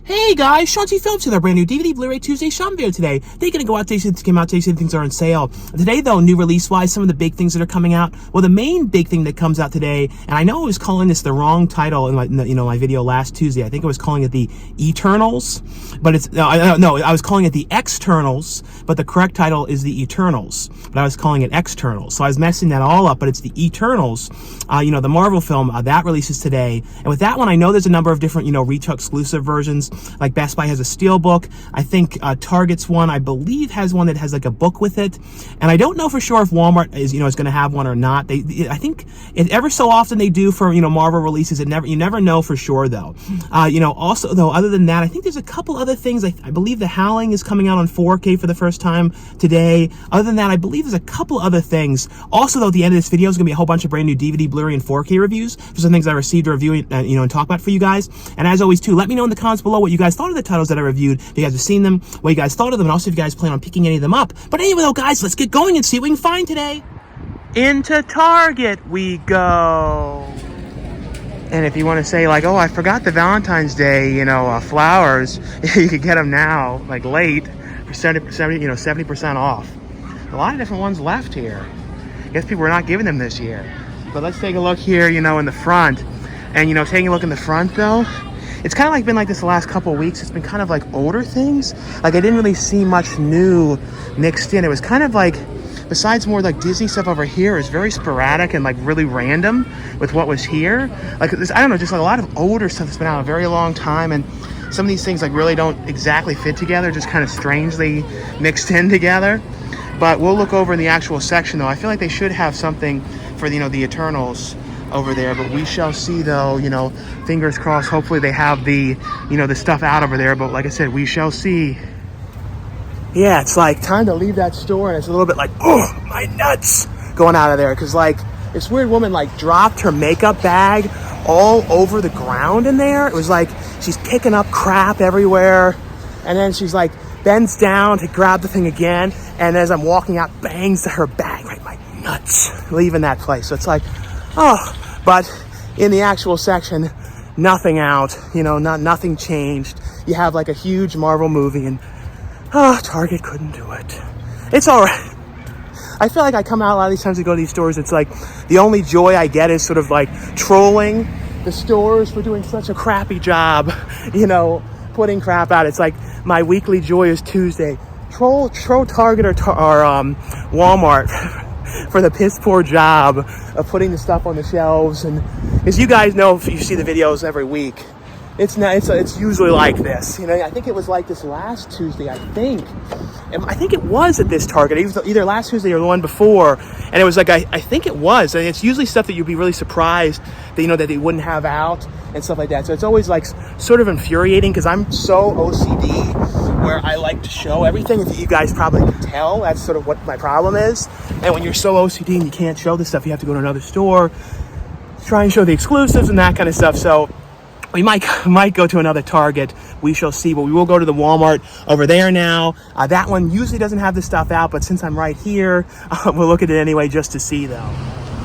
Hey guys, Sean T. Phillips with our brand new DVD Blu-ray Tuesday Sean video today. They're going to go out today since it came out today since things are on sale. Today though, new release-wise, some of the big things that are coming out. Well, the main big thing that comes out today, and I know I was calling this the wrong title in my video last Tuesday. I think I was calling it the Eternals, but it's no, I was calling it the Externals, but the correct title is the Eternals. But I was calling it Externals, so I was messing that all up. But it's the Eternals, the Marvel film that releases today. And with that one, I know there's a number of different retail exclusive versions. Like Best Buy has a Steelbook. I think Target's one, I believe, has one that has like a book with it. And I don't know for sure if Walmart is is going to have one or not. I think ever so often they do for Marvel releases. You never know for sure though. Also though, other than that, I think there's a couple other things. I believe the Howling is coming out on 4K for the first time today. Other than that, I believe there's a couple other things. Also though, at the end of this video is going to be a whole bunch of brand new DVD, Blu-ray, and 4K reviews for some things I received to review and talk about for you guys. And as always too, let me know in the comments below what you guys thought of the titles that I reviewed. If you guys have seen them, what you guys thought of them, and also if you guys plan on picking any of them up. But anyway though, guys, let's get going and see what we can find today. Into Target we go. And if you want to say like, oh, I forgot the Valentine's Day, flowers, you could get them now, like late, for 70% off. A lot of different ones left here. I guess people are not giving them this year. But let's take a look here, in the front. And, taking a look in the front, though, it's kind of like been like this the last couple of weeks. It's been kind of like older things. Like, I didn't really see much new mixed in. It was kind of like, besides more like Disney stuff over here, it's very sporadic and like really random with what was here. Like, I don't know, just like a lot of older stuff that's been out a very long time. And some of these things like really don't exactly fit together, just kind of strangely mixed in together. But we'll look over in the actual section, though. I feel like they should have something for, the Eternals over there, but we shall see, though. Fingers crossed. Hopefully they have the, the stuff out over there. But like I said, we shall see. Yeah, it's like time to leave that store, and it's a little bit like, oh, my nuts, going out of there. Because, like, this weird woman, like, dropped her makeup bag all over the ground in there. It was like she's picking up crap everywhere. And then she's, like, bends down to grab the thing again. And as I'm walking out, bangs her bag, right, my nuts, leaving that place. So it's like, oh. But in the actual section, nothing out, nothing changed. You have, like, a huge Marvel movie, and Target couldn't do it. It's all right. I feel like I come out a lot of these times to go to these stores. It's like the only joy I get is sort of like trolling the stores for doing such a crappy job, putting crap out. It's like my weekly joy is Tuesday. Troll Target or Walmart for the piss poor job of putting the stuff on the shelves. And as you guys know, if you see the videos every week, it's usually like this. I think it was like this last Tuesday, I think it was at this Target, either last Tuesday or the one before. And it was like, I think it was. And it's usually stuff that you'd be really surprised that, that they wouldn't have out and stuff like that. So it's always like sort of infuriating because I'm so OCD where I like to show everything. If you guys probably can tell, that's sort of what my problem is. And when you're so OCD and you can't show this stuff, you have to go to another store, try and show the exclusives and that kind of stuff. So we might go to another Target. We shall see, but we will go to the Walmart over there now. That one usually doesn't have this stuff out, but since I'm right here, we'll look at it anyway just to see, though.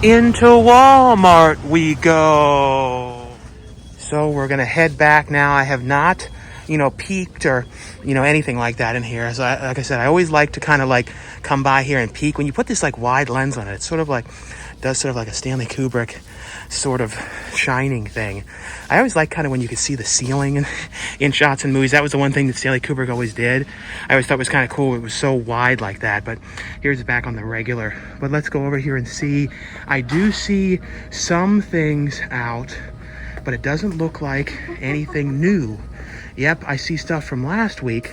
Into Walmart we go. So we're going to head back now. I have not, peeked or, anything like that in here. So like I said, I always like to kind of like come by here and peek. When you put this like wide lens on it, it's sort of like, does sort of like a Stanley Kubrick sort of shining thing. I always like kind of when you could see the ceiling in shots in movies. That was the one thing that Stanley Kubrick always did. I always thought it was kind of cool. It was so wide like that. But here's back on the regular. But let's go over here and see. I do see some things out, but it doesn't look like anything new. Yep, I see stuff from last week.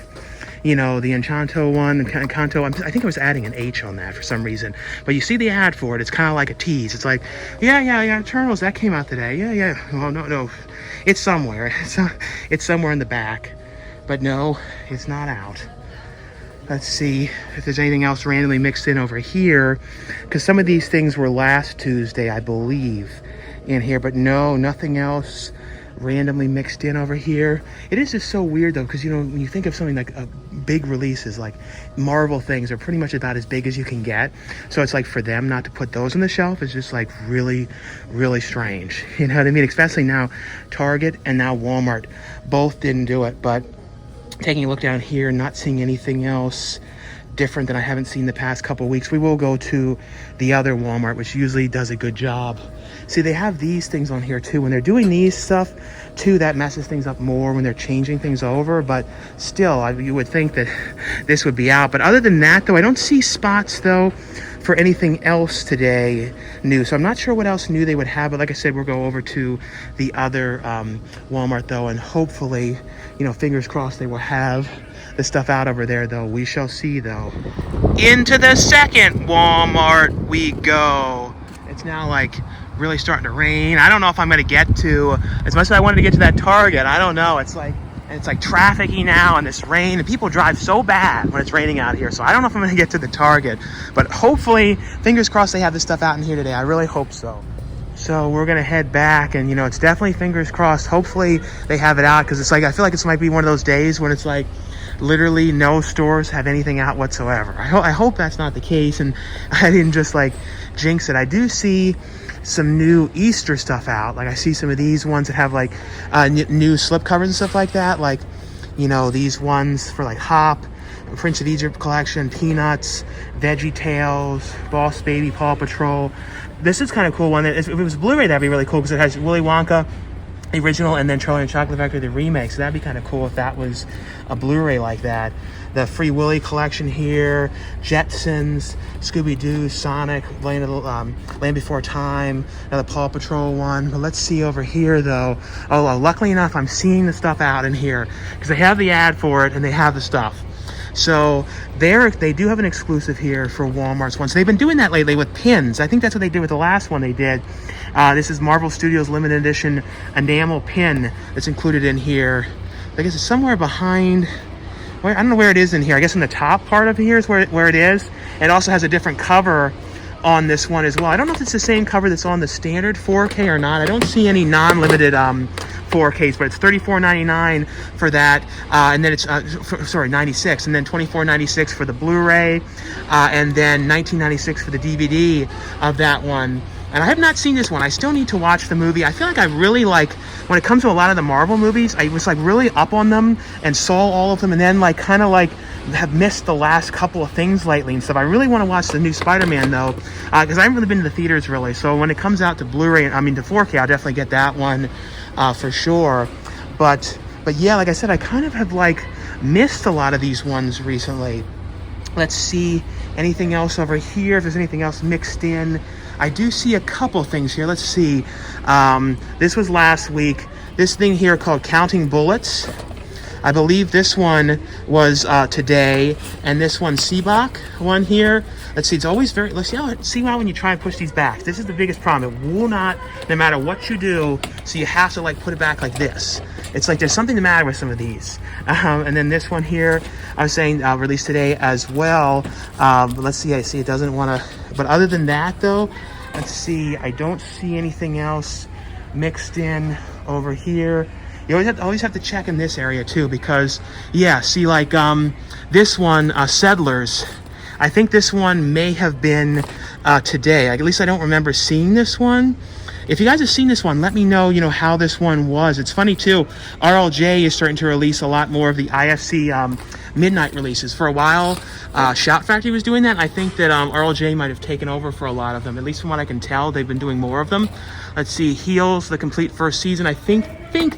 The Enchanto one, Encanto. I think I was adding an H on that for some reason. But you see the ad for it. It's kind of like a tease. It's like, yeah, Eternals, that came out today. Yeah. Well, no. It's somewhere. It's somewhere in the back. But no, it's not out. Let's see if there's anything else randomly mixed in over here. Because some of these things were last Tuesday, I believe, in here. But no, nothing else randomly mixed in over here. It is just so weird though, because you know, when you think of something like a big releases, like Marvel things are pretty much about as big as you can get. So it's like for them not to put those on the shelf is just like really, really strange. You know what I mean? Especially now Target and now Walmart both didn't do it. But taking a look down here, not seeing anything else different than I haven't seen the past couple weeks. We will go to the other Walmart, which usually does a good job. See, they have these things on here too. When they're doing these stuff too, that messes things up more when they're changing things over. But still, you would think that this would be out. But other than that though, I don't see spots though for anything else today new. So I'm not sure what else new they would have. But like I said, we'll go over to the other Walmart though, and hopefully, you know, fingers crossed, they will have the stuff out over there though. We shall see though. Into the second Walmart we go. It's now like really starting to rain. I don't know if I'm gonna get to, as much as I wanted to get to that Target, I don't know. It's like trafficy now in this rain, and people drive so bad when it's raining out here. So I don't know if I'm gonna get to the Target, but hopefully, fingers crossed, they have this stuff out in here today. I really hope so. So we're gonna head back, and you know, it's definitely fingers crossed. Hopefully they have it out, because it's like, I feel like this might be one of those days when it's like literally no stores have anything out whatsoever. I hope that's not the case, and I didn't just like jinx it. I do see some new Easter stuff out. Like I see some of these ones that have like new slip covers and stuff like that. Like, you know, these ones for like Hop, Prince of Egypt collection, Peanuts, Veggie Tales, Boss Baby, Paw Patrol. This is kind of cool one. If it was Blu-ray, that'd be really cool, because it has Willy Wonka, the original, and then Charlie and the Chocolate Factory, the remake. So that'd be kind of cool if that was a Blu-ray like that. The Free Willy collection here, Jetsons, Scooby-Doo, Sonic, Land Before Time, another Paw Patrol one. But let's see over here though. Oh, luckily enough, I'm seeing the stuff out in here, because they have the ad for it and they have the stuff. So they do have an exclusive here for Walmart's one. So they've been doing that lately with pins. I think that's what they did with the last one they did. This is Marvel Studios limited edition enamel pin that's included in here. I guess it's somewhere behind, I don't know where it is in here. I guess in the top part of here is where it is. It also has a different cover on this one as well. I don't know if it's the same cover that's on the standard 4K or not. I don't see any non-limited 4Ks, but it's $34.99 for that, and then it's $96, and then $24.96 for the Blu-ray, and then $19.96 for the DVD of that one. And I have not seen this one. I still need to watch the movie. I feel like I really like, when it comes to a lot of the Marvel movies, I was like really up on them and saw all of them, and then like kind of like have missed the last couple of things lately and stuff. I really want to watch the new Spider-Man though, because I haven't really been to the theaters really. So when it comes out to Blu-ray, I mean to 4K, I'll definitely get that one for sure. But yeah, like I said, I kind of have like missed a lot of these ones recently. Let's see anything else over here, if there's anything else mixed in. I do see a couple things here. Let's see. This was last week. This thing here called Counting Bullets. I believe this one was today, and this one Seobok one here. Let's see, it's always very, let's see how when you try and push these back. This is the biggest problem. It will not, no matter what you do, so you have to like put it back like this. It's like there's something the matter with some of these. And then this one here, I was saying released today as well. But let's see, I see it doesn't want to, but other than that though, let's see, I don't see anything else mixed in over here. You always have to check in this area too, because yeah, see like this one, Settlers, I think this one may have been today. At least I don't remember seeing this one. If you guys have seen this one, let me know, how this one was. It's funny too, RLJ is starting to release a lot more of the IFC midnight releases. For a while, Shout Factory was doing that. I think that RLJ might have taken over for a lot of them. At least from what I can tell, they've been doing more of them. Let's see, Heels, the complete first season. I think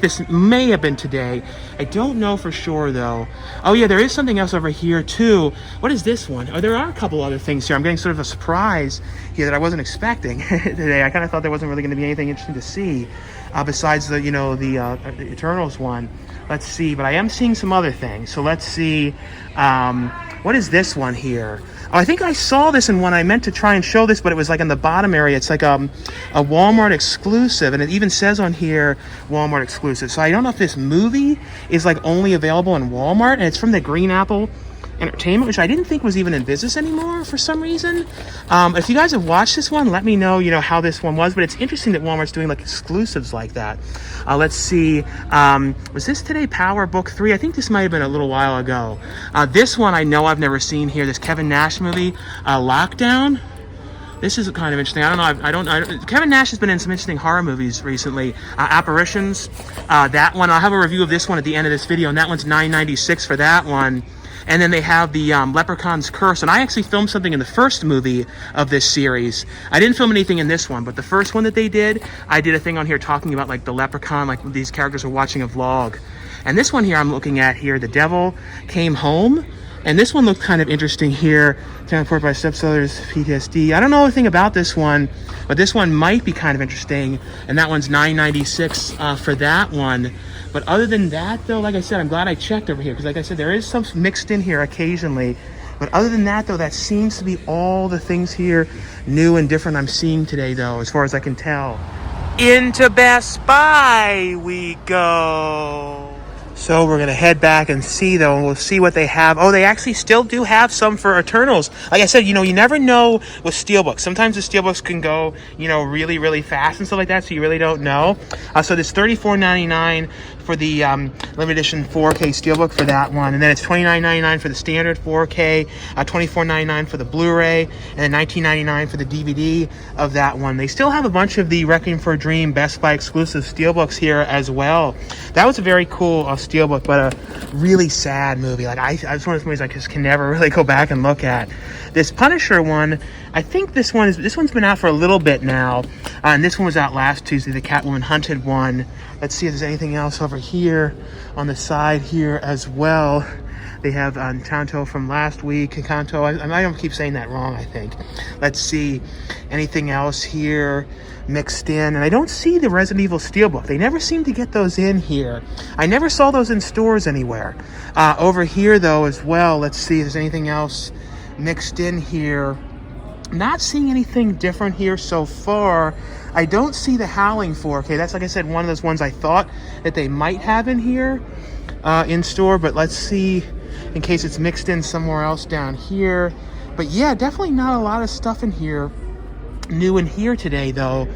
this may have been today. I don't know for sure though. Oh yeah, there is something else over here too. What is this one? Oh, there are a couple other things here. I'm getting sort of a surprise here that I wasn't expecting today. I kind of thought there wasn't really going to be anything interesting to see besides the the Eternals one. Let's see, but I am seeing some other things. So let's see. What is this one here? Oh, I think I saw this in one. I meant to try and show this, but it was like in the bottom area. It's like a Walmart exclusive, and it even says on here Walmart exclusive. So I don't know if this movie is like only available in Walmart, and it's from the Green Apple Entertainment, which I didn't think was even in business anymore for some reason. If you guys have watched this one, let me know, how this one was. But it's interesting that Walmart's doing like exclusives like that. Let's see. Was this today? Power Book 3? I think this might have been a little while ago. This one I know I've never seen here. This Kevin Nash movie, Lockdown. This is kind of interesting. I don't know. Kevin Nash has been in some interesting horror movies recently. Apparitions. That one. I'll have a review of this one at the end of this video, and that one's $9.96 for that one. And then they have the Leprechauns Curse. And I actually filmed something in the first movie of this series. I didn't film anything in this one, but the first one that they did, I did a thing on here talking about like the leprechaun, like these characters are watching a vlog. And this one here I'm looking at here, The Devil Came Home. And this one looked kind of interesting here. Transported by stepsellers, PTSD. I don't know anything about this one, but this one might be kind of interesting. And that one's $9.96 for that one. But other than that, though, like I said, I'm glad I checked over here. Because like I said, there is some mixed in here occasionally. But other than that, though, that seems to be all the things here new and different I'm seeing today, though, as far as I can tell. Into Best Buy we go. So we're going to head back and see, though, and we'll see what they have. Oh, they actually still do have some for Eternals. Like I said, you never know with Steelbooks. Sometimes the Steelbooks can go, really, really fast and stuff like that, so you really don't know. So this $34.99 for the limited edition 4K Steelbook for that one. And then it's $29.99 for the standard 4K, $24.99 for the Blu-ray, and then $19.99 for the DVD of that one. They still have a bunch of the Requiem for a Dream Best Buy exclusive Steelbooks here as well. That was a very cool Steelbook, but a really sad movie. Like it's one of those movies I just can never really go back and look at. This Punisher one, I think this one's been out for a little bit now, and this one was out last Tuesday, the Catwoman Hunted one. Let's see if there's anything else over here on the side here as well. They have Encanto from last week. Encanto, I don't keep saying that wrong, I think. Let's see anything else here mixed in. And I don't see the Resident Evil Steelbook. They never seem to get those in here. I never saw those in stores anywhere. Over here, though, as well, let's see if there's anything else mixed in here. Not seeing anything different here so far. I don't see the Howling 4K. That's, like I said, one of those ones I thought that they might have in here in store. But let's see in case it's mixed in somewhere else down here. But yeah, definitely not a lot of stuff in here new in here today, though.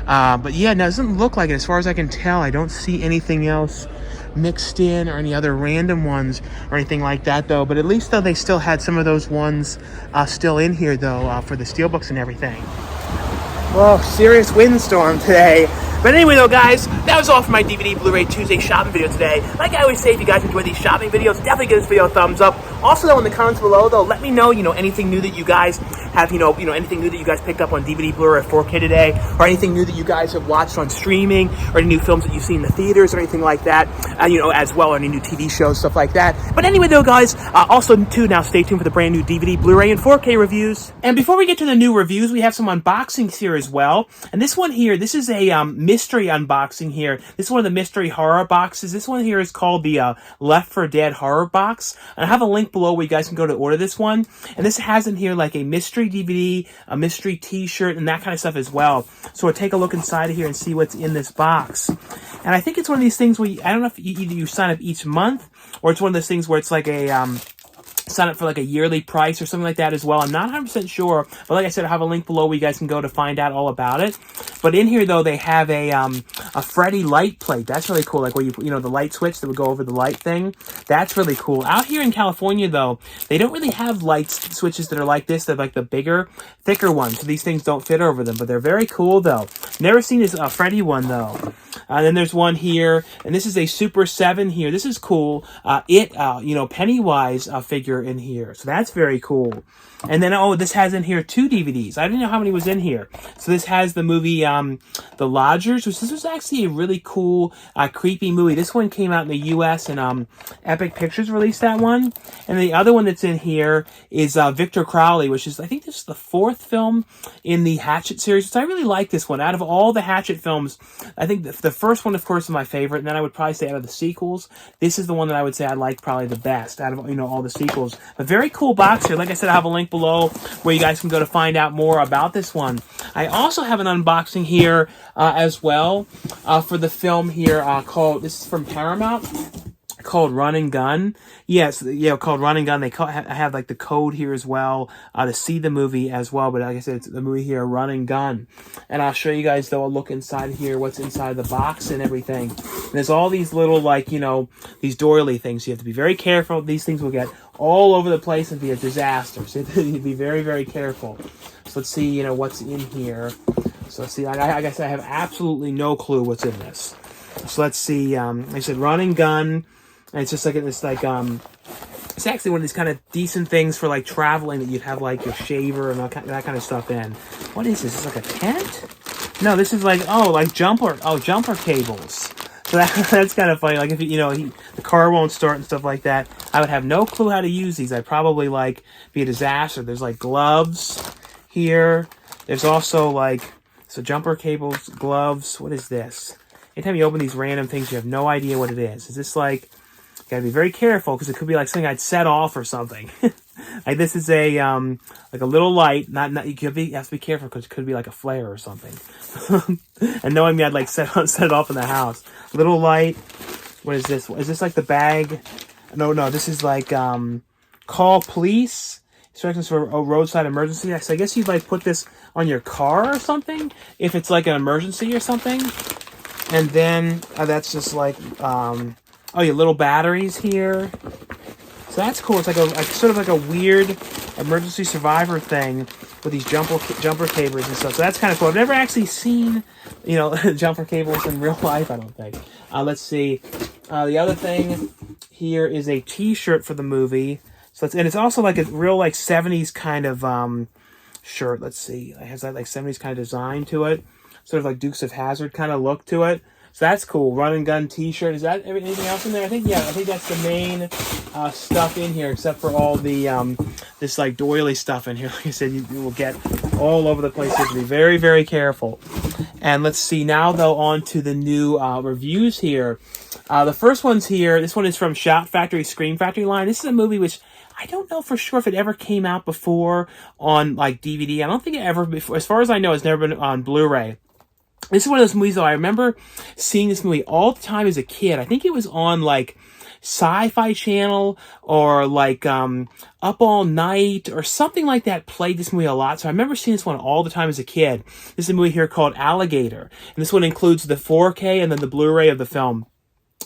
But yeah, it doesn't look like it. As far as I can tell, I don't see anything else mixed in or any other random ones or anything like that, though. But at least, though, they still had some of those ones still in here, though, for the Steelbooks and everything. Well, serious windstorm today. But anyway, though, guys, that was all for my DVD Blu-ray Tuesday shopping video today. Like I always say, if you guys enjoy these shopping videos, definitely give this video a thumbs up. Also, though, in the comments below, though, let me know, anything new that you guys have, anything new that you guys picked up on DVD, Blu-ray, 4K today, or anything new that you guys have watched on streaming, or any new films that you've seen in the theaters, or anything like that, as well, or any new TV shows, stuff like that. But anyway, though, guys, also, too, now stay tuned for the brand new DVD, Blu-ray, and 4K reviews. And before we get to the new reviews, we have some unboxings here as well. And this one here, this is a mystery unboxing here. This is one of the mystery horror boxes. This one here is called the Left 4 Dead horror box. And I have a link below where you guys can go to order this one. And this has in here like a mystery DVD, a mystery t-shirt, and that kind of stuff as well. So we'll take a look inside of here and see what's in this box. And I think it's one of these things where I don't know if either you sign up each month, or it's one of those things where it's like a sign up for like a yearly price or something like that as well. I'm not 100% sure, but like I said, I have a link below where you guys can go to find out all about it. But in here, though, they have a Freddie light plate. That's really cool. Like where the light switch that would go over the light thing. That's really cool. Out here in California, though, they don't really have light switches that are like this. They're like the bigger, thicker ones. So these things don't fit over them, but they're very cool, though. Never seen this Freddie one, though. And then there's one here, and this is a Super 7 here. This is cool. Pennywise figure in here. So that's very cool. And then, this has in here 2 DVDs. I didn't know how many was in here. So this has the movie, The Lodgers, which this was actually a really cool, creepy movie. This one came out in the U.S. and Epic Pictures released that one. And the other one that's in here is Victor Crowley, which is, I think this is the 4th film in the Hatchet series. So I really like this one. Out of all the Hatchet films, I think the first one, of course, is my favorite. And then I would probably say out of the sequels, this is the one that I would say I like probably the best out of, all the sequels. A very cool box here. Like I said, I have a link below where you guys can go to find out more about this one. I also have an unboxing here as well for the film here called, this is from Paramount, called Run and Gun. Yes, yeah, called Run and Gun. They have like the code here as well to see the movie as well. But like I said, it's the movie here, Run and Gun. And I'll show you guys though a look inside here, what's inside the box and everything. And there's all these little like these doily things. You have to be very careful. These things will get all over the place and be a disaster. So you have to be very, very careful. So let's see what's in here. So let's see. I guess I have absolutely no clue what's in this. So let's see. I said Run and Gun. And it's just like this, it's actually one of these kind of decent things for like traveling that you'd have like your shaver and that kind of stuff in. What is this? Is this like a tent? No, this is like jumper cables. So that's kind of funny. Like if the car won't start and stuff like that, I would have no clue how to use these. I'd probably like be a disaster. There's like gloves here. There's also like jumper cables, gloves. What is this? Anytime you open these random things, you have no idea what it is. Is this like? Gotta be very careful because it could be like something I'd set off or something. Like this is a like a little light. Not you have to be careful because it could be like a flare or something. And knowing me, I'd like set it off in the house. Little light. What is this? Is this like the bag? No. This is like call police. Instructions for a roadside emergency. So I guess you'd like put this on your car or something if it's like an emergency or something. And then that's just like oh, your little batteries here. So that's cool. It's like sort of like a weird emergency survivor thing with these jumper cables and stuff. So that's kind of cool. I've never actually seen, jumper cables in real life, I don't think. Let's see. The other thing here is a T-shirt for the movie. So and it's also like a real like 70s kind of shirt. Let's see. It has that like 70s kind of design to it. Sort of like Dukes of Hazzard kind of look to it. So that's cool. Run and Gun T-shirt. Is that anything else in there? I think that's the main stuff in here, except for all the this like doily stuff in here. Like I said, you will get all over the place. You have to be very, very careful. And let's see now though on to the new reviews here. The first one's here. This one is from Shout Factory Scream Factory line. This is a movie which I don't know for sure if it ever came out before on like DVD. I don't think it ever before. As far as I know, it's never been on Blu-ray. This is one of those movies, though, I remember seeing this movie all the time as a kid. I think it was on, like, Sci-Fi Channel or, like, Up All Night or something like that played this movie a lot. So I remember seeing this one all the time as a kid. This is a movie here called Alligator. And this one includes the 4K and then the Blu-ray of the film.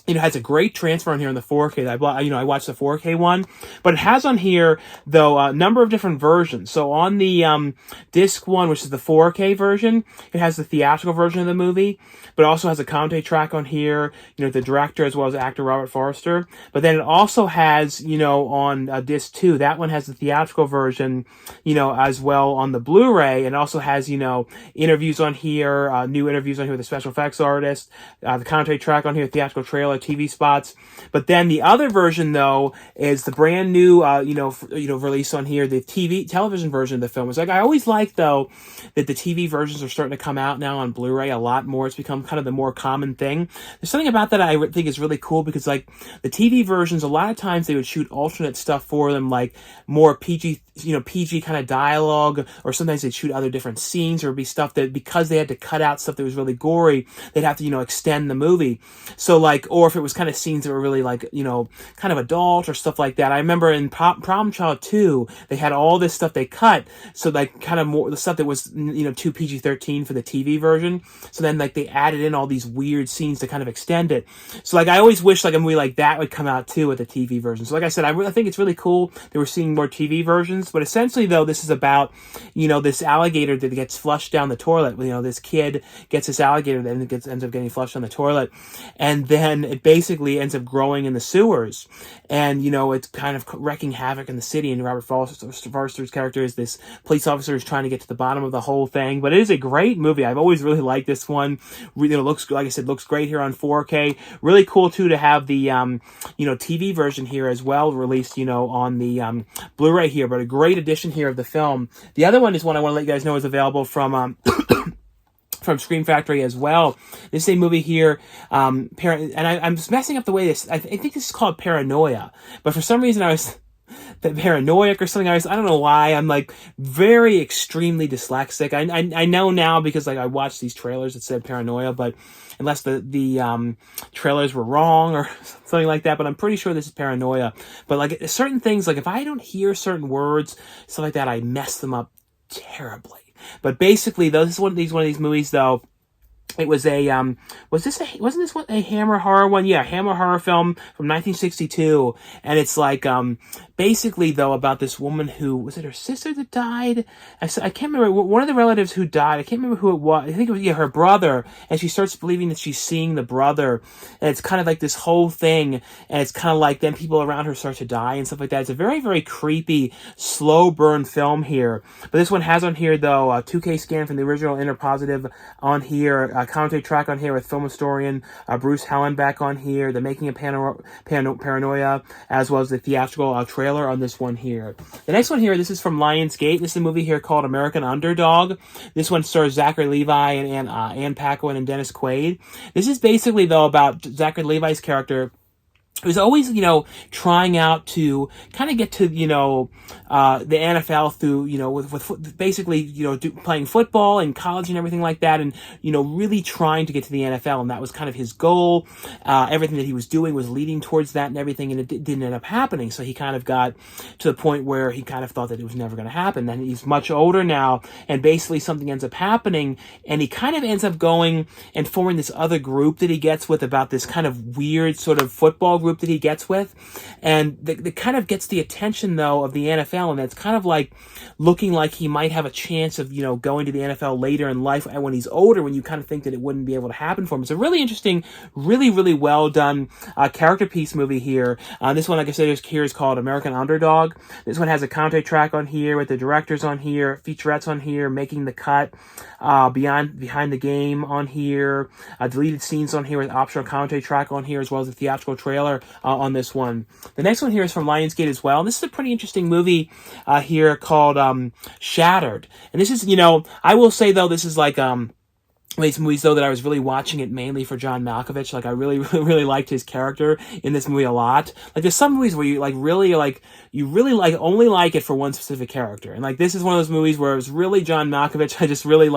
It has a great transfer on here in the 4K. I watched the 4K one, but it has on here though a number of different versions. So on the disc one, which is the 4K version, it has the theatrical version of the movie, but it also has a commentary track on here. The director as well as actor Robert Forster. But then it also has on disc 2, that one has the theatrical version, as well on the Blu-ray, and also has interviews on here, new interviews on here with the special effects artist, the commentary track on here, theatrical trailer, TV spots. But then the other version though is the brand new release on here, the television version of the film. It's like I always like though that the TV versions are starting to come out now on Blu-ray a lot more. It's become kind of the more common thing. There's something about that I think is really cool because like the TV versions, a lot of times they would shoot alternate stuff for them, like more PG kind of dialogue, or sometimes they'd shoot other different scenes, or it'd be stuff that because they had to cut out stuff that was really gory, they'd have to extend the movie. So like, or if it was kind of scenes that were really like kind of adult or stuff like that. I remember in Problem Child 2 they had all this stuff they cut, so like kind of more the stuff that was too PG-13 for the TV version, so then like they added in all these weird scenes to kind of extend it. So like I always wish like a movie like that would come out too with the TV version. So like I said, I think it's really cool that we're seeing more TV versions. But essentially though, this is about this alligator that gets flushed down the toilet. This kid gets this alligator that ends up getting flushed down the toilet, and then it basically ends up growing in the sewers, and it's kind of wrecking havoc in the city. And Robert Forster's character is this police officer who's trying to get to the bottom of the whole thing. But it is a great movie. I've always really liked this one. Looks, like I said, looks great here on 4K. Really cool too to have the TV version here as well released on the Blu-ray here. But a great edition here of the film. The other one is one I want to let you guys know is available from from Scream Factory as well. This is a movie here, and I'm just messing up the way this. I think this is called Paranoia, but for some reason Paranoiac or something. I don't know why. I'm like very extremely dyslexic. I know now because like I watched these trailers that said Paranoia, but unless the trailers were wrong or something like that, but I'm pretty sure this is Paranoia. But like certain things, like if I don't hear certain words, stuff like that, I mess them up terribly. But basically, though, this is one of these movies, though. It was wasn't this one a Hammer horror one? Yeah, Hammer horror film from 1962. And it's like, basically though, about this woman who, was it her sister that died? I can't remember, one of the relatives who died. I can't remember who it was. I think it was, yeah, her brother. And she starts believing that she's seeing the brother. And it's kind of like this whole thing. And it's kind of like then people around her start to die and stuff like that. It's a very, very creepy, slow burn film here. But this one has on here though, a 2K scan from the original Interpositive on here. Commentary track on here with film historian Bruce Helen back on here, the making of Paranoia, as well as the theatrical trailer on this one here. The next one here, this is from Lionsgate. This is a movie here called American Underdog. This one stars Zachary Levi and Anne Paquin and Dennis Quaid. This is basically, though, about Zachary Levi's character, who's always, trying out to kind of get to, the NFL through, with basically, playing football and college and everything like that, and, really trying to get to the NFL, and that was kind of his goal. Everything that he was doing was leading towards that and everything, and it didn't end up happening, so he kind of got to the point where he kind of thought that it was never going to happen. Then he's much older now, and basically something ends up happening, and he kind of ends up going and forming this other group that he gets with about this kind of weird sort of football group that he gets with, and that kind of gets the attention though of the NFL, and it's kind of like looking like he might have a chance of going to the NFL later in life and when he's older, when you kind of think that it wouldn't be able to happen for him. It's a really interesting, really well done character piece movie here. This one, like I said, here is called American Underdog. This one has a commentary track on here with the directors on here, featurettes on here, making the cut, behind the game on here, deleted scenes on here with optional commentary track on here, as well as the theatrical trailer on this one. The next one here is from Lionsgate as well. This is a pretty interesting movie here called Shattered. And this is, I will say though, this is like these movies though that I was really watching it mainly for John Malkovich. Like I really liked his character in this movie a lot. Like there's some movies where you only like it for one specific character. And like this is one of those movies where it was really John Malkovich. I just really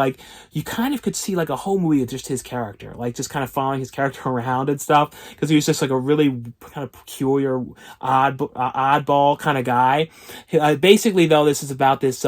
you kind of could see like a whole movie with just his character, like just kind of following his character around and stuff, because he was just like a really kind of peculiar oddball kind of guy. Basically though, this is about this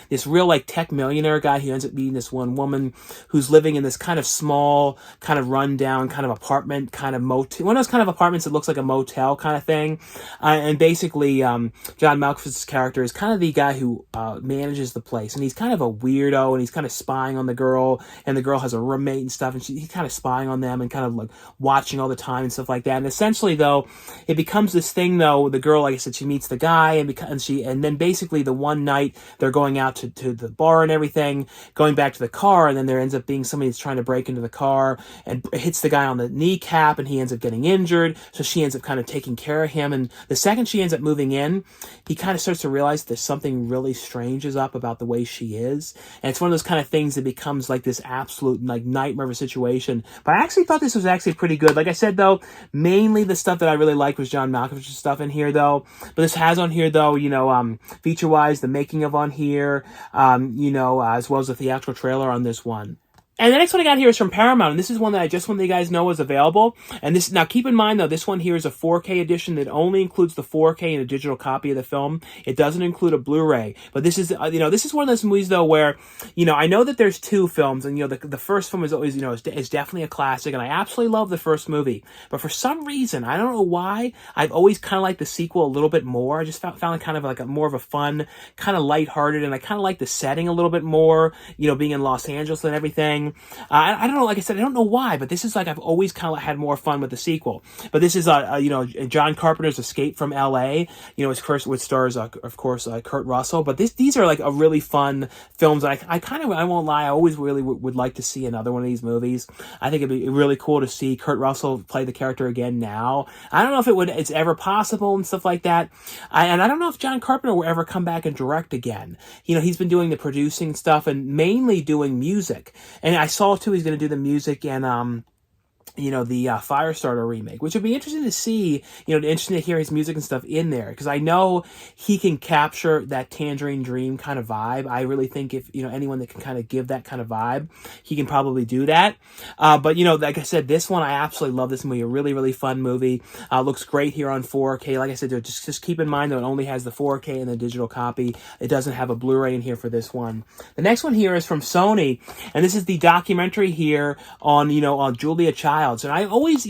this real like tech millionaire guy who ends up meeting this one woman who's living in this kind of small, kind of rundown kind of apartment, kind of motel, one of those kind of apartments that looks like a motel kind of thing. And basically, John Malkovich's character is kind of the guy who manages the place, and he's kind of a weirdo, and he's kind of spying on the girl, and the girl has a roommate and stuff, and he's kind of spying on them and kind of like watching all the time and stuff like that. And essentially, though, it becomes this thing, though. The girl, like I said, she meets the guy, and then basically the one night they're going out to the bar and everything, going back to the car, and then there ends up being somebody that's trying to break into the car and hits the guy on the kneecap, and he ends up getting injured, so she ends up kind of taking care of him. And the second she ends up moving in, he kind of starts to realize there's something really strange is up about the way she is, and it's one of those kind of things that becomes like this absolute like nightmare of a situation. But I actually thought this was actually pretty good. Like I said though, mainly the stuff that I really liked was John Malkovich's stuff in here though, but this has on here though, feature wise, the making of on here, as well as the theatrical trailer on this one. And the next one I got here is from Paramount, and this is one that I just want you guys know is available. And this, now keep in mind though, this one here is a 4K edition that only includes the 4K and a digital copy of the film. It doesn't include a Blu-ray. But this is, this is one of those movies though where, I know that there's two films, and the first film is always, is definitely a classic, and I absolutely love the first movie. But for some reason, I don't know why, I've always kind of liked the sequel a little bit more. I just found it kind of like a more of a fun, kind of lighthearted, and I kind of like the setting a little bit more, being in Los Angeles and everything. I don't know, like I said, I don't know why, but this is like I've always kind of had more fun with the sequel. But this is, John Carpenter's Escape from L.A., which stars, of course, Kurt Russell. But these are like a really fun films. I won't lie, I always really would like to see another one of these movies. I think it'd be really cool to see Kurt Russell play the character again now. I don't know if it's ever possible and stuff like that. And I don't know if John Carpenter will ever come back and direct again. He's been doing the producing stuff and mainly doing music. And I saw too he's going to do the music and the Firestarter remake, which would be interesting to see, interesting to hear his music and stuff in there, because I know he can capture that Tangerine Dream kind of vibe. I really think if, anyone that can kind of give that kind of vibe, he can probably do that. But, like I said, this one, I absolutely love this movie. A really, really fun movie. Looks great here on 4K. Like I said, just keep in mind that it only has the 4K and the digital copy. It doesn't have a Blu-ray in here for this one. The next one here is from Sony, and this is the documentary here on, on Julia Childs. And I always,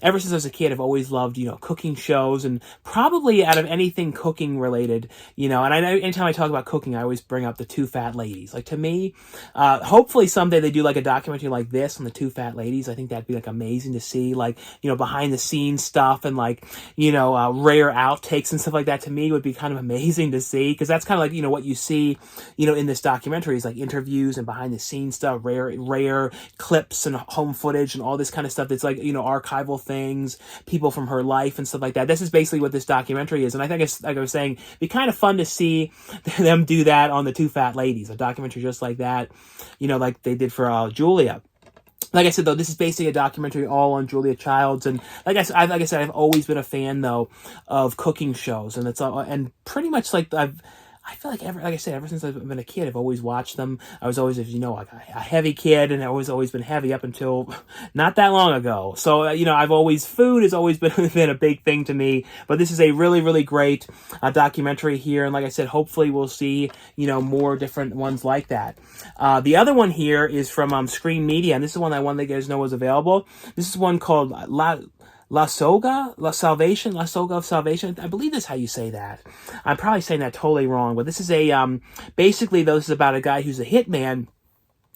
ever since I was a kid, I've always loved, cooking shows, and probably out of anything cooking related, and I know anytime I talk about cooking, I always bring up the Two Fat Ladies. Like, to me, hopefully someday they do like a documentary like this on the Two Fat Ladies. I think that'd be like amazing to see, like, behind the scenes stuff and like, rare outtakes and stuff like that. To me would be kind of amazing to see, because that's kind of like, what you see, in this documentary is like interviews and behind the scenes stuff, rare clips and home footage and all this kind of stuff that's like, archival things, people from her life and stuff like that. This is basically what this documentary is. And I think it's, like I was saying, it'd be kind of fun to see them do that on the Two Fat Ladies, a documentary just like that, like they did for Julia. Like I said, though, this is basically a documentary all on Julia Childs, and like I said, I've always been a fan though of cooking shows, and it's all, and pretty much like I feel like like I said, ever since I've been a kid, I've always watched them. I was always, like a heavy kid, and I was always been heavy up until not that long ago. So, food has always been a big thing to me. But this is a really, really great documentary here. And like I said, hopefully we'll see, more different ones like that. The other one here is from Screen Media, and this is one I wanted you guys to know was available. This is one called La Soga of Salvation. I believe that's how you say that. I'm probably saying that totally wrong, but this is basically, though, this is about a guy who's a hitman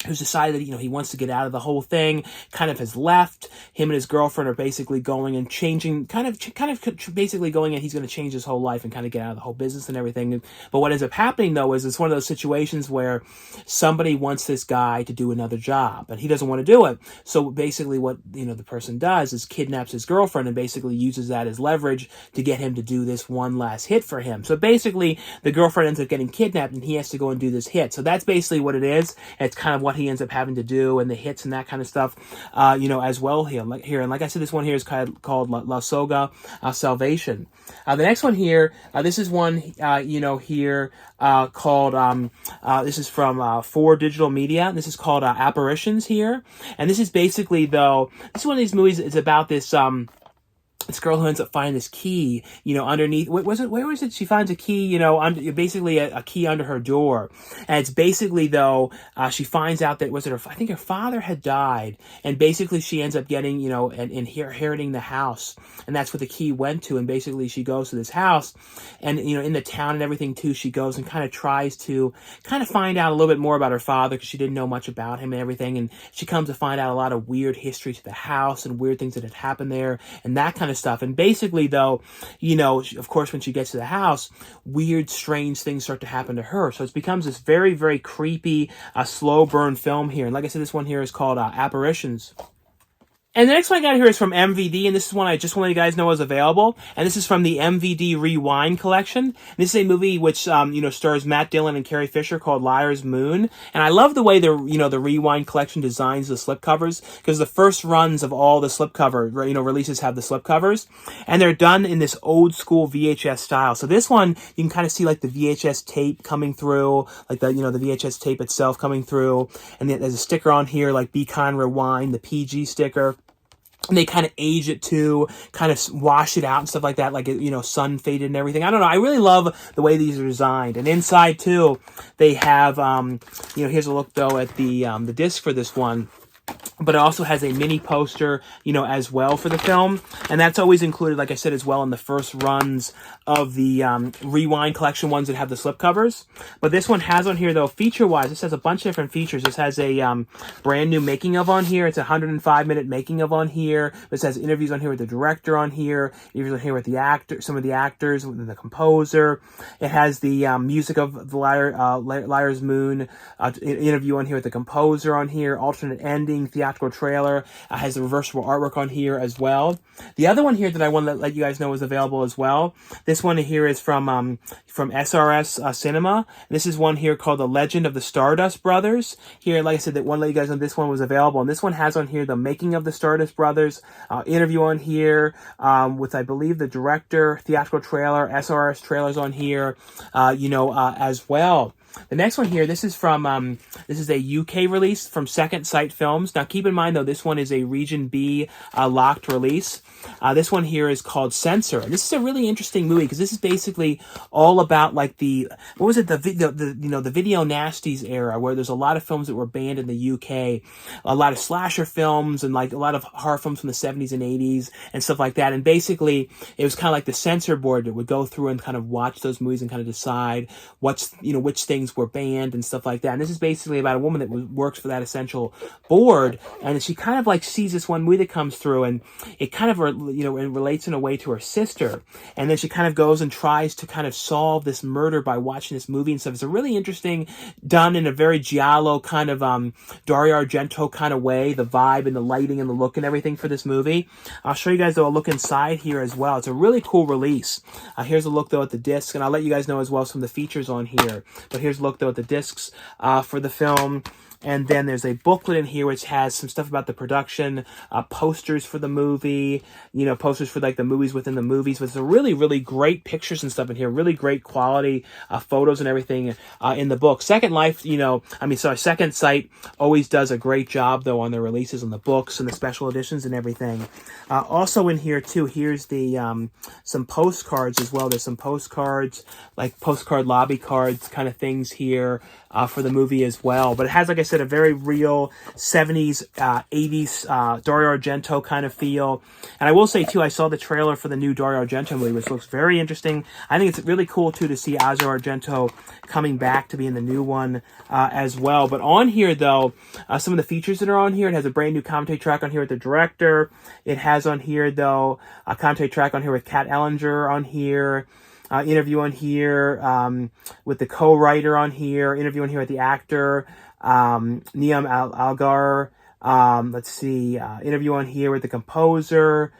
who's decided that, he wants to get out of the whole thing, kind of has left. Him and his girlfriend are basically going and changing, basically going and he's going to change his whole life and kind of get out of the whole business and everything. But what ends up happening, though, is it's one of those situations where somebody wants this guy to do another job, and he doesn't want to do it. So basically what, the person does is kidnaps his girlfriend and basically uses that as leverage to get him to do this one last hit for him. So basically, the girlfriend ends up getting kidnapped, and he has to go and do this hit. So that's basically what it is. It's kind of what he ends up having to do, and the hits and that kind of stuff, as well here. And like I said, this one here is called La Soga Salvation. The next one here, this is one, here called, this is from 4 Digital Media. This is called Apparitions here. And this is basically, though, this is one of these movies, it's about this girl who ends up finding this key, underneath. Where was it? She finds a key, basically a key under her door. And it's basically, though, she finds out that, I think her father had died. And basically she ends up getting, and inheriting the house. And that's what the key went to. And basically she goes to this house. And, in the town and everything, too, she goes and kind of tries to find out a little bit more about her father, because she didn't know much about him and everything. And she comes to find out a lot of weird history to the house and weird things that had happened there and that kind of stuff. And basically, though, of course, when she gets to the house, weird, strange things start to happen to her. So it becomes this very, very creepy, slow burn film here. And like I said, this one here is called Apparitions. And the next one I got here is from MVD, and this is one I just want you guys know is available. And this is from the MVD Rewind collection. This is a movie which, stars Matt Dillon and Carrie Fisher called Liar's Moon. And I love the way the Rewind collection designs the slipcovers, because the first runs of all the slipcover, releases have the slipcovers. And they're done in this old school VHS style. So this one, you can kind of see like the VHS tape coming through, like the VHS tape itself coming through. And then there's a sticker on here, like Be Kind Rewind, the PG sticker. And they kind of age it too, kind of wash it out and stuff like that, like, sun faded and everything. I don't know. I really love the way these are designed. And inside too, they have, here's a look though at the disc for this one. But it also has a mini poster, as well for the film. And that's always included, like I said, as well in the first runs of the Rewind collection ones that have the slipcovers. But this one has on here, though, feature-wise, this has a bunch of different features. This has a brand new making of on here. It's a 105-minute making of on here. This has interviews on here with the director on here, interviews on here with the actor, some of the actors, with the composer. It has the music of the Liar's Moon, interview on here with the composer on here, alternate ending, theatrical theatrical trailer. Has the reversible artwork on here as well. The other one here that I want to let you guys know is available as well. This one here is from SRS Cinema. This is one here called The Legend of the Stardust Brothers. Here, like I said, that one let you guys know this one was available. And this one has on here the making of the Stardust Brothers, interview on here, with, I believe, the director, theatrical trailer, SRS trailers on here, as well. The next one here, this is from, this is a UK release from Second Sight Films. Now, keep in mind, though, this one is a Region B locked release. This one here is called Censor. And this is a really interesting movie because this is basically all about, like, the video nasties era, where there's a lot of films that were banned in the UK, a lot of slasher films and, like, a lot of horror films from the 70s and 80s and stuff like that. And basically, it was kind of like the censor board that would go through and kind of watch those movies and kind of decide which things were banned and stuff like that. And this is basically about a woman that works for that essential board, and she kind of like sees this one movie that comes through, and it kind of it relates in a way to her sister, and then she kind of goes and tries to kind of solve this murder by watching this movie and stuff. It's a really interesting, done in a very giallo kind of Dario Argento kind of way, the vibe and the lighting and the look and everything for this movie. I'll show you guys though a look inside here as well. It's a really cool release. Here's a look though at the disc, and I'll let you guys know as well some of the features on here. But here's a look though at the discs for the film. And then there's a booklet in here which has some stuff about the production, posters for the movie, posters for like the movies within the movies. But it's a really, really great pictures and stuff in here, really great quality photos and everything in the book. Second Sight always does a great job though on their releases on the books and the special editions and everything. Also in here too, here's the some postcards as well. There's some postcards, like postcard lobby cards kind of things here for the movie as well. But it has, like I said, a very real 70s, 80s Dario Argento kind of feel. And I will say, too, I saw the trailer for the new Dario Argento movie, which looks very interesting. I think it's really cool, too, to see Dario Argento coming back to be in the new one as well. But on here, though, some of the features that are on here, it has a brand new commentary track on here with the director. It has on here, though, a commentary track on here with Kat Ellinger on here. Interview on here with the co-writer on here. Interview on here with the actor, Niam Algar. Let's see. Interview on here with the composer.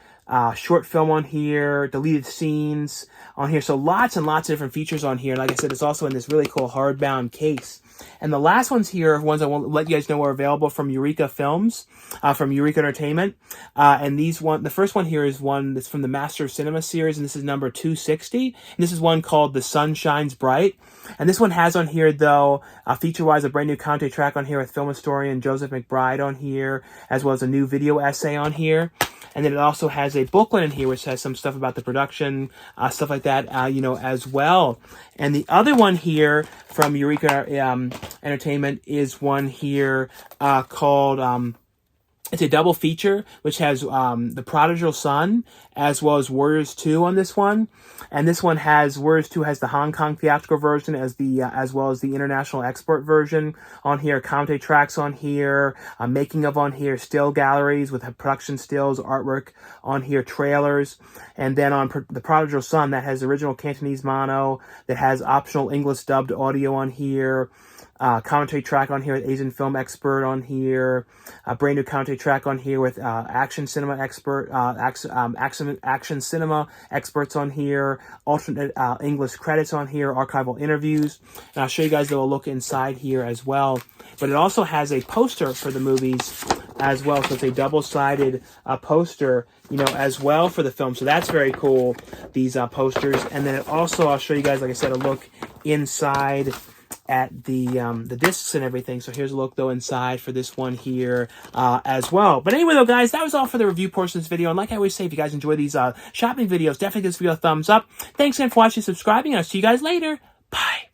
Short film on here. Deleted scenes on here. So lots and lots of different features on here. Like I said, it's also in this really cool hardbound case. And the last ones here are ones I want to let you guys know are available from Eureka Films, from Eureka Entertainment. And the first one here is one that's from the Master of Cinema series, and this is number 260. And this is one called The Sun Shines Bright. And this one has on here, though, feature-wise, a brand new commentary track on here with film historian Joseph McBride on here, as well as a new video essay on here. And then it also has a booklet in here which has some stuff about the production, stuff like that, as well. And the other one here from Eureka Entertainment is one here called... it's a double feature, which has The Prodigal Son, as well as Warriors 2 on this one. And this one has, Warriors 2 has the Hong Kong theatrical version as well as the international export version on here. Commentary tracks on here, making of on here, still galleries with production stills, artwork on here, trailers. And then on The Prodigal Son, that has original Cantonese mono, that has optional English dubbed audio on here. Commentary track on here with Asian film expert on here, a brand new commentary track on here with action cinema expert, action cinema experts on here, alternate English credits on here, archival interviews, and I'll show you guys a look inside here as well. But it also has a poster for the movies as well, so it's a double-sided poster, as well for the film. So that's very cool, these posters. And then it also, I'll show you guys, like I said, a look inside at the discs and everything. So here's a look though inside for this one here as well. But anyway though, guys, that was all for the review portion of this video. And like I always say, if you guys enjoy these shopping videos, definitely give this video a thumbs up. Thanks again for watching and subscribing, and I'll see you guys later. Bye.